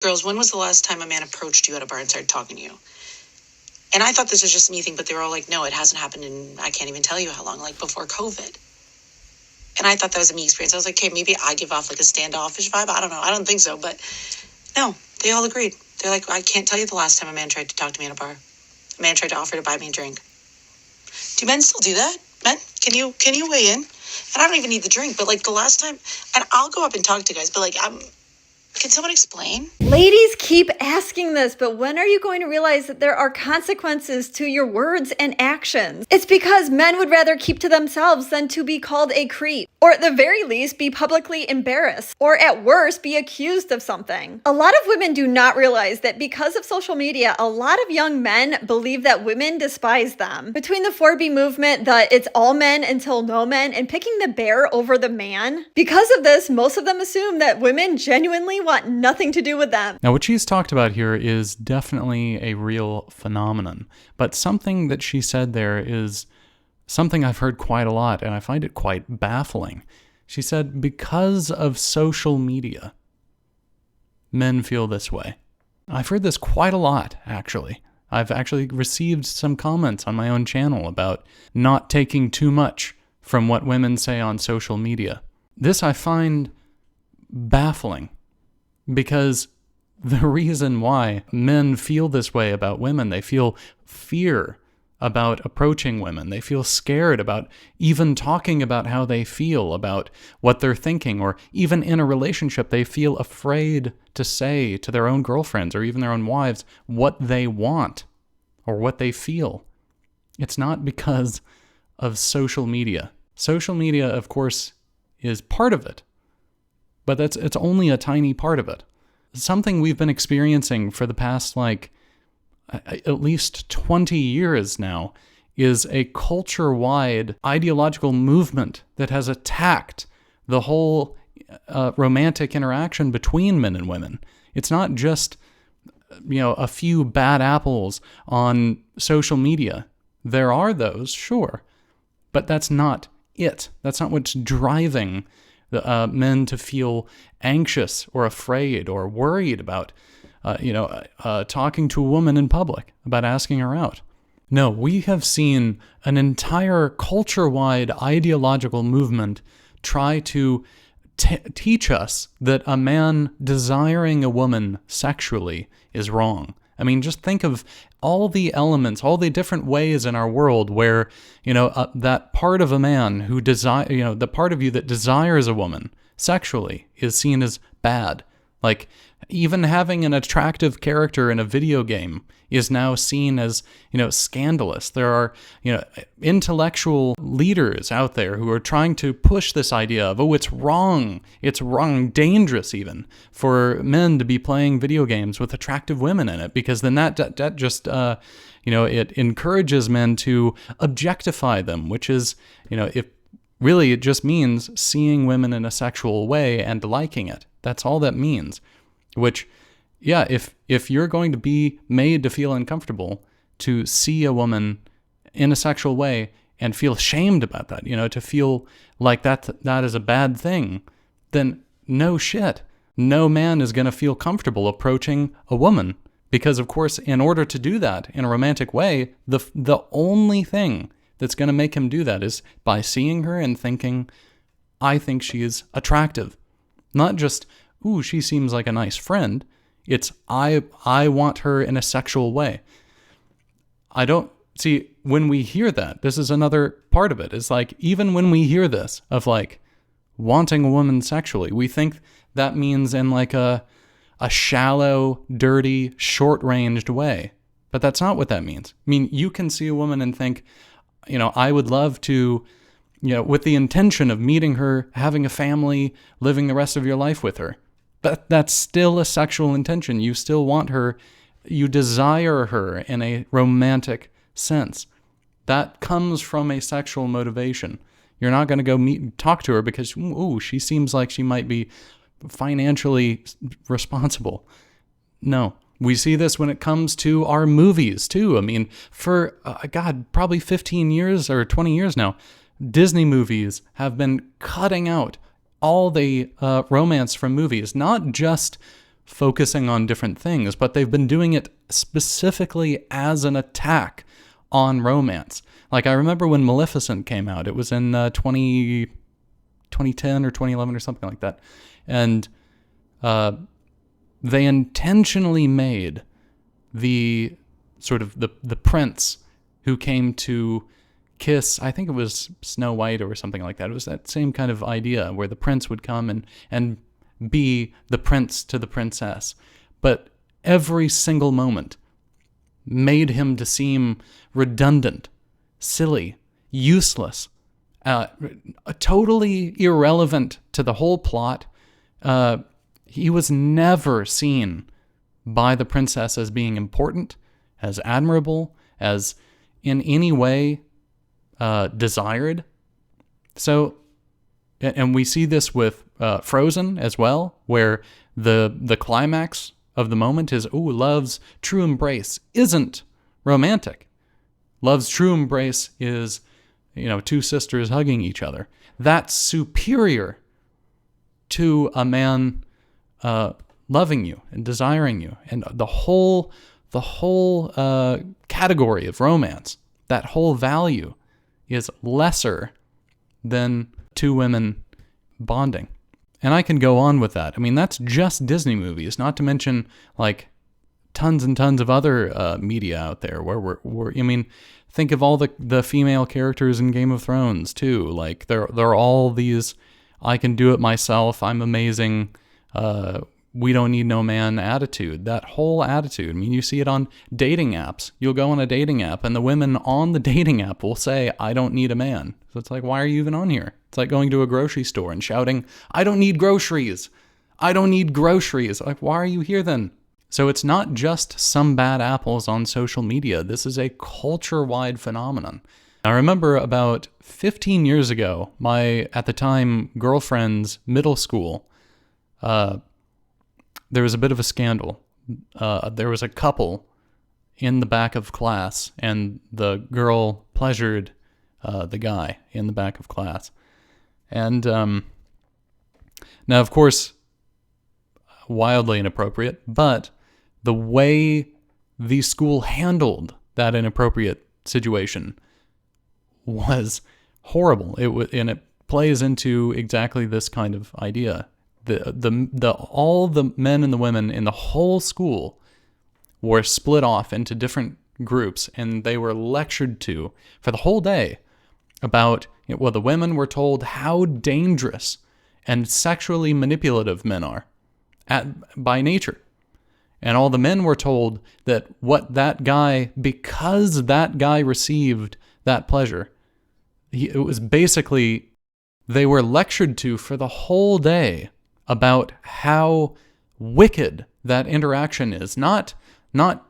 Girls, when was the last time a man approached you at a bar and started talking to you? And I thought this was just me thing, but they were all like, no, it hasn't happened in, I can't even tell you how long, like before COVID. And I thought that was a me experience. I was like, okay, maybe I give off like a standoffish vibe. I don't know. I don't think so. But no, they all agreed. They're like, I can't tell you the last time a man tried to talk to me at a bar. A man tried to offer to buy me a drink. Do men still do that? Men, can you weigh in? And I don't even need the drink, but like the last time, and I'll go up and talk to guys, but like, can someone explain? Ladies keep asking this, but when are you going to realize that there are consequences to your words and actions? It's because men would rather keep to themselves than to be called a creep, or at the very least be publicly embarrassed, or at worst be accused of something. A lot of women do not realize that because of social media, a lot of young men believe that women despise them. Between the 4B movement, the it's all men until no men, and picking the bear over the man, because of this, most of them assume that women genuinely want nothing to do with them. Now, what she's talked about here is definitely a real phenomenon, but something that she said there is something I've heard quite a lot, and I find it quite baffling. She said, because of social media, men feel this way. I've heard this quite a lot, actually. I've actually received some comments on my own channel about not taking too much from what women say on social media. This I find baffling, because the reason why men feel this way about women, they feel fear about approaching women. They feel scared about even talking about how they feel, about what they're thinking, or even in a relationship, they feel afraid to say to their own girlfriends or even their own wives what they want or what they feel. It's not because of social media. Social media, of course, is part of it, but it's only a tiny part of it. Something we've been experiencing for the past, at least 20 years now is a culture-wide ideological movement that has attacked the whole romantic interaction between men and women. It's not just, a few bad apples on social media. There are those, sure, but that's not it. That's not what's driving men to feel anxious or afraid or worried about, talking to a woman in public, about asking her out. No, we have seen an entire culture-wide ideological movement try to teach us that a man desiring a woman sexually is wrong. I mean, just think of all the elements, all the different ways in our world where, that part of a man who the part of you that desires a woman sexually is seen as bad. Like, even having an attractive character in a video game is now seen as, scandalous. There are, intellectual leaders out there who are trying to push this idea of, it's wrong, dangerous even, for men to be playing video games with attractive women in it, because then that just, it encourages men to objectify them, which is, if really it just means seeing women in a sexual way and liking it. That's all that means. Which, yeah, if you're going to be made to feel uncomfortable to see a woman in a sexual way and feel ashamed about that, to feel like that is a bad thing, then no shit. No man is going to feel comfortable approaching a woman. Because, of course, in order to do that in a romantic way, the only thing that's going to make him do that is by seeing her and thinking, I think she is attractive. Not just, ooh, she seems like a nice friend. It's, I want her in a sexual way. I don't, see, when we hear that, this is another part of it. It's like, even when we hear this, of like, wanting a woman sexually, we think that means in like a shallow, dirty, short-ranged way. But that's not what that means. I mean, you can see a woman and think, I would love to, with the intention of meeting her, having a family, living the rest of your life with her. But that's still a sexual intention. You still want her. You desire her in a romantic sense. That comes from a sexual motivation. You're not going to go meet and talk to her because, ooh, she seems like she might be financially responsible. No. We see this when it comes to our movies, too. I mean, for, probably 15 years or 20 years now, Disney movies have been cutting out all the romance from movies, not just focusing on different things, but they've been doing it specifically as an attack on romance. Like, I remember when Maleficent came out, it was in 2010 or 2011 or something like that. And they intentionally made the sort of the prince who came to kiss, I think it was Snow White or something like that. It was that same kind of idea where the prince would come and be the prince to the princess. But every single moment made him to seem redundant, silly, useless, totally irrelevant to the whole plot. He was never seen by the princess as being important, as admirable, as in any way desired. So, and we see this with Frozen as well, where the climax of the moment is, love's true embrace isn't romantic. Love's true embrace is, two sisters hugging each other. That's superior to a man loving you and desiring you. And the whole category of romance, that whole value, is lesser than two women bonding. And I can go on with that. I mean, that's just Disney movies, not to mention like tons and tons of other media out there where think of all the female characters in Game of Thrones too. Like they're all these, I can do it myself, I'm amazing, we don't need no man attitude. That whole attitude. I mean, you see it on dating apps. You'll go on a dating app and the women on the dating app will say, I don't need a man. So it's like, why are you even on here? It's like going to a grocery store and shouting, I don't need groceries. I don't need groceries. Like, why are you here then? So it's not just some bad apples on social media. This is a culture-wide phenomenon. I remember about 15 years ago, my, at the time, girlfriend's middle school, there was a bit of a scandal. There was a couple in the back of class, and the girl pleasured the guy in the back of class. And now, of course, wildly inappropriate, but the way the school handled that inappropriate situation was horrible. And it plays into exactly this kind of idea. All the men and the women in the whole school were split off into different groups, and they were lectured to for the whole day about, the women were told how dangerous and sexually manipulative men are by nature. And all the men were told that because that guy received that pleasure, it was basically, they were lectured to for the whole day about how wicked that interaction is. Not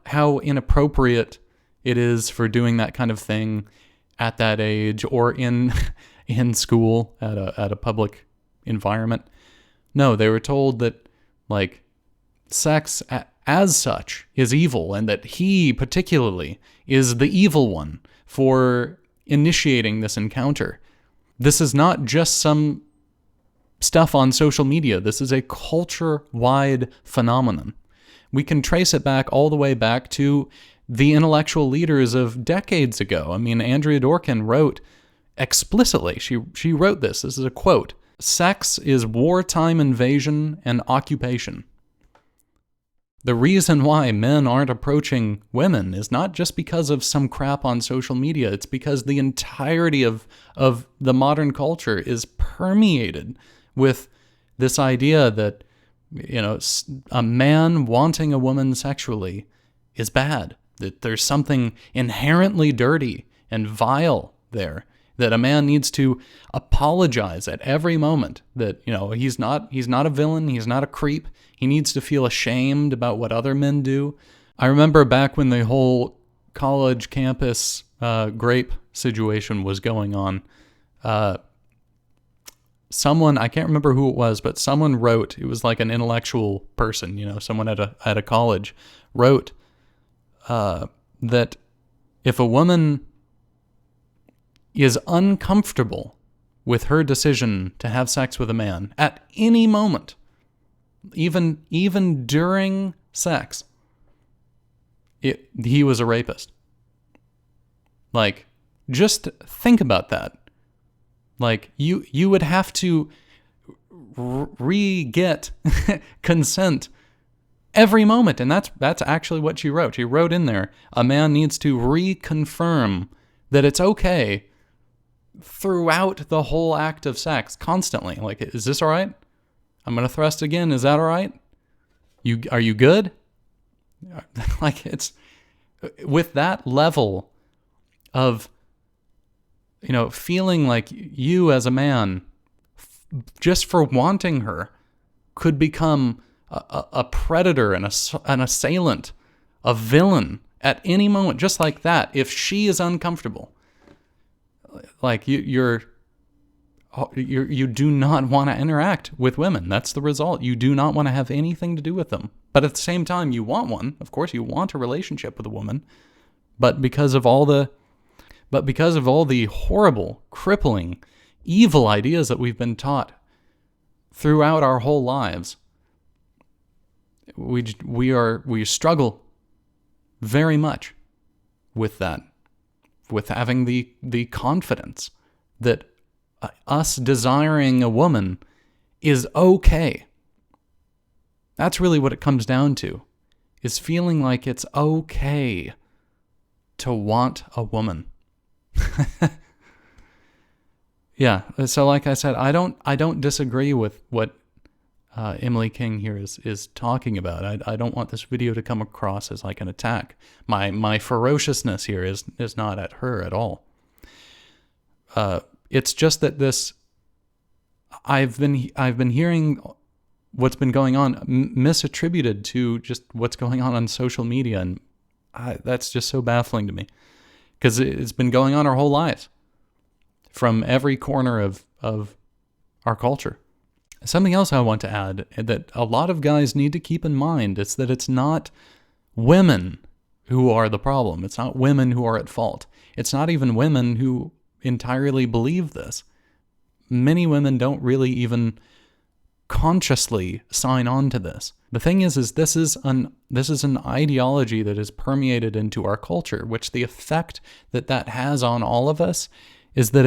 how inappropriate it is for doing that kind of thing at that age or in school at a public environment. No, they were told that like sex as such is evil, and that he particularly is the evil one for initiating this encounter. This is not just some stuff on social media. This is a culture-wide phenomenon. We can trace it back all the way back to the intellectual leaders of decades ago. I mean, Andrea Dworkin wrote explicitly, she wrote this is a quote, "Sex is wartime invasion and occupation." The reason why men aren't approaching women is not just because of some crap on social media. It's because the entirety of the modern culture is permeated with this idea that, a man wanting a woman sexually is bad, that there's something inherently dirty and vile there, that a man needs to apologize at every moment, that, he's not a villain, he's not a creep, he needs to feel ashamed about what other men do. I remember back when the whole college campus grape situation was going on, someone, I can't remember who it was, but someone wrote, it was like an intellectual person, someone at a college, wrote that if a woman is uncomfortable with her decision to have sex with a man at any moment, even during sex, he was a rapist. Like, just think about that. Like, you would have to re-get consent every moment. And that's actually what she wrote. She wrote in there, a man needs to reconfirm that it's okay throughout the whole act of sex, constantly. Like, is this all right? I'm going to thrust again. Is that all right? Are you good? Like, it's with that level of, feeling like you as a man, just for wanting her, could become a predator, an assailant, a villain at any moment, just like that. If she is uncomfortable, like you do not want to interact with women. That's the result. You do not want to have anything to do with them. But at the same time, you want one. Of course, you want a relationship with a woman. But because of all the horrible, crippling, evil ideas that we've been taught throughout our whole lives, we struggle very much with that, with having the confidence that us desiring a woman is okay. That's really what it comes down to, is feeling like it's okay to want a woman. Yeah, so like I said, I don't disagree with what Emily King here is talking about. I don't want this video to come across as like an attack. My ferociousness here is not at her at all. It's just that I've been hearing what's been going on misattributed to just what's going on social media, and that's just so baffling to me, because it's been going on our whole lives from every corner of our culture. Something else I want to add that a lot of guys need to keep in mind is that it's not women who are the problem. It's not women who are at fault. It's not even women who entirely believe this. Many women don't really even consciously sign on to this. The thing is this is an ideology that is permeated into our culture, which the effect that has on all of us is that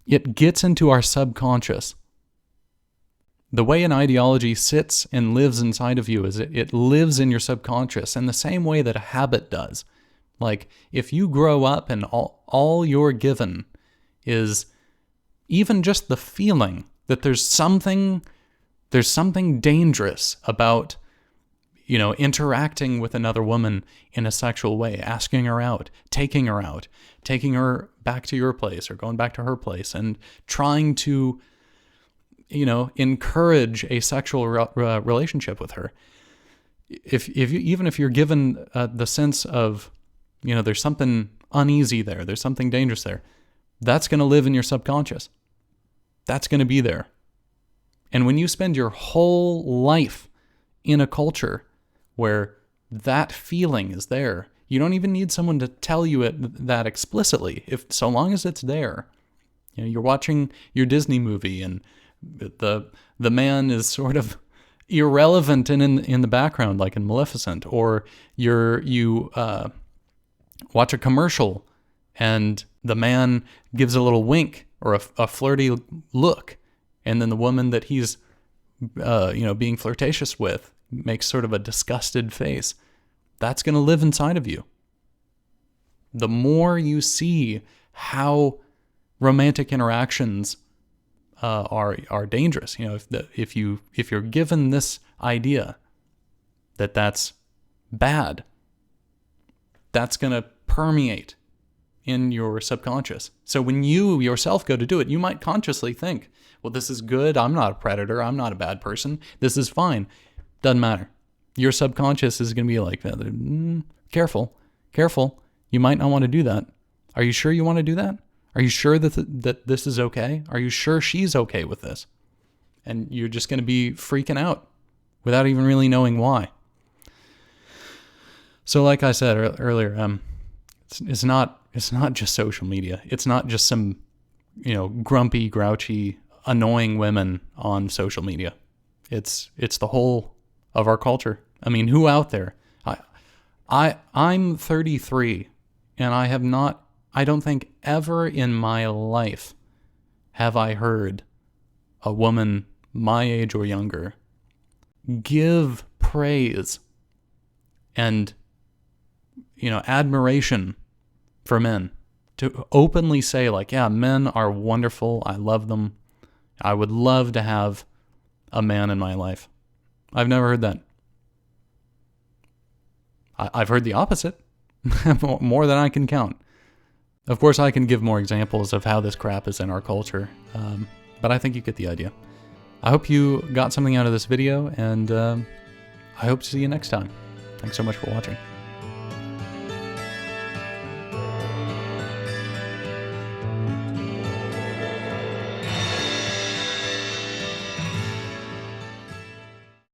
it gets into our subconscious. The way an ideology sits and lives inside of you is it lives in your subconscious in the same way that a habit does. Like, if you grow up and all you're given is even just the feeling that there's something dangerous about, interacting with another woman in a sexual way, asking her out, taking her back to your place or going back to her place, and trying to, encourage a sexual relationship with her. If you're given the sense of, there's something uneasy there, there's something dangerous there, that's going to live in your subconscious. That's going to be there. And when you spend your whole life in a culture where that feeling is there, you don't even need someone to tell you that explicitly. So long as it's there, you're watching your Disney movie and the man is sort of irrelevant and in the background, like in Maleficent, or you watch a commercial and the man gives a little wink or a flirty look, and then the woman that he's being flirtatious with makes sort of a disgusted face. That's going to live inside of you. The more you see how romantic interactions are dangerous, if you're given this idea that that's bad, that's going to permeate in your subconscious. So when you yourself go to do it, you might consciously think, well, this is good. I'm not a predator. I'm not a bad person. This is fine. Doesn't matter. Your subconscious is going to be like, careful. You might not want to do that. Are you sure you want to do that? Are you sure that this is okay? Are you sure she's okay with this? And you're just going to be freaking out without even really knowing why. So like I said earlier, it's not just social media. It's not just some, grumpy, grouchy, annoying women on social media. It's the whole of our culture. I mean, who out there? I'm 33, and I don't think ever in my life have I heard a woman my age or younger give praise and, admiration for men. To openly say, like, yeah, men are wonderful. I love them. I would love to have a man in my life. I've never heard that. I've heard the opposite, more than I can count. Of course, I can give more examples of how this crap is in our culture, but I think you get the idea. I hope you got something out of this video, and I hope to see you next time. Thanks so much for watching.